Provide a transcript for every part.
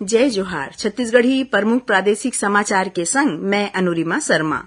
जय जोहार। छत्तीसगढ़ी प्रमुख प्रादेशिक समाचार के संग मैं अनुरिमा शर्मा।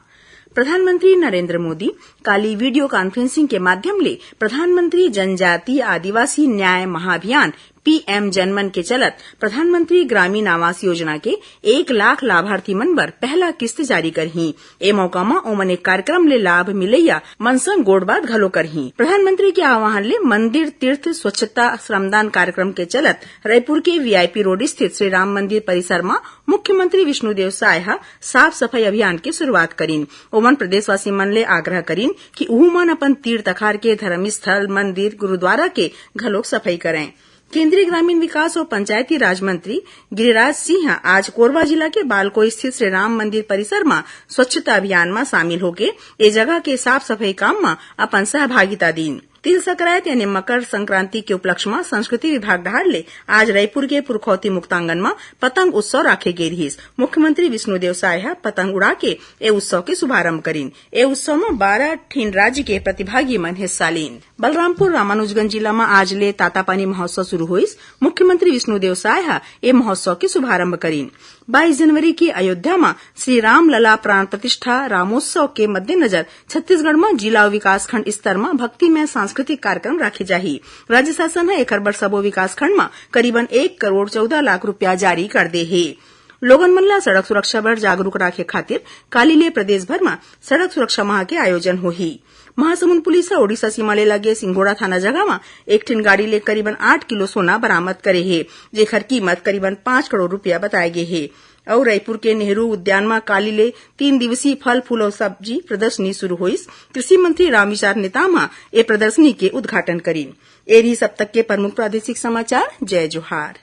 प्रधानमंत्री नरेंद्र मोदी काली वीडियो कॉन्फ्रेंसिंग के माध्यम ले प्रधानमंत्री जनजातीय आदिवासी न्याय महाअभियान पीएम जनमन के चलत प्रधानमंत्री ग्रामीण आवास योजना के 1 लाख लाभार्थी मन बर पहला किस्त जारी करही। ए मौका म ओमन एक कार्यक्रम ले लाभ मिलैया मन संग गोड़बात घलो करही। प्रधानमंत्री के आह्वान ले मंदिर तीर्थ स्वच्छता श्रमदान कार्यक्रम के चलत रायपुर के वीआईपी रोड स्थित श्री राम मंदिर परिसर में मुख्यमंत्री विष्णुदेव साय साफ सफाई अभियान की शुरुआत करीन। ओमन प्रदेशवासी मन ले आग्रह करीन कि उहू मन अपन तीर्थ अखार के धर्मस्थल मंदिर गुरुद्वारा के घलोक सफाई करें। केंद्रीय ग्रामीण विकास और पंचायती राज मंत्री गिरिराज सिंह आज कोरबा जिला के बालको स्थित श्री राम मंदिर परिसर में स्वच्छता अभियान में शामिल होके ए जगह के साफ सफाई काम में अपन सहभागिता दीन। तिल संक्रांति यानी मकर संक्रांति के उपलक्ष्य में संस्कृति विभाग डहार ले आज रायपुर के पुरखौती मुक्तांगन में पतंग उत्सव राखे गे रहिस। मुख्यमंत्री विष्णुदेव साय पतंग उड़ा के ए उत्सव के शुभारंभ करीन। ए उत्सव में 12 ठीन राज्य के प्रतिभागी मन हिस्सा लीन। बलरामपुर रामानुजगंज जिला में आज ले तातापानी महोत्सव शुरू हुइस। मुख्यमंत्री विष्णुदेव साय ए महोत्सव के शुभारंभ करीन। 22 जनवरी की अयोध्या में श्री राम लला प्राण प्रतिष्ठा रामोत्सव के मद्देनजर छत्तीसगढ़ में जिला विकास खंड स्तर में भक्ति में सांस्कृतिक कार्यक्रम राखे जाही। राज्य शासन है एकर बर सबो विकास खंड में करीबन 1 करोड़ 14 लाख रुपया जारी कर दे हे। लोगन मन ला सड़क सुरक्षा बर जागरूक राखे खातिर काली ले प्रदेश भर में सड़क सुरक्षा माह के आयोजन होही। महासमुंद पुलिस ओडिशा सीमा ले लगे सिंगोड़ा थाना जगह में एक ठीन गाड़ी ले करीबन 8 किलो सोना बरामद करे हे, जेकर कीमत करीबन 5 करोड़ रुपया बताए गे हे। और रायपुर के नेहरू उद्यान में काली ले 3 दिवसीय फल फूल और सब्जी प्रदर्शनी शुरू हुई। कृषि मंत्री रामविचार नेताम ए प्रदर्शनी के उद्घाटन करीन। एरी सब तक के प्रमुख प्रादेशिक समाचार। जय जोहार।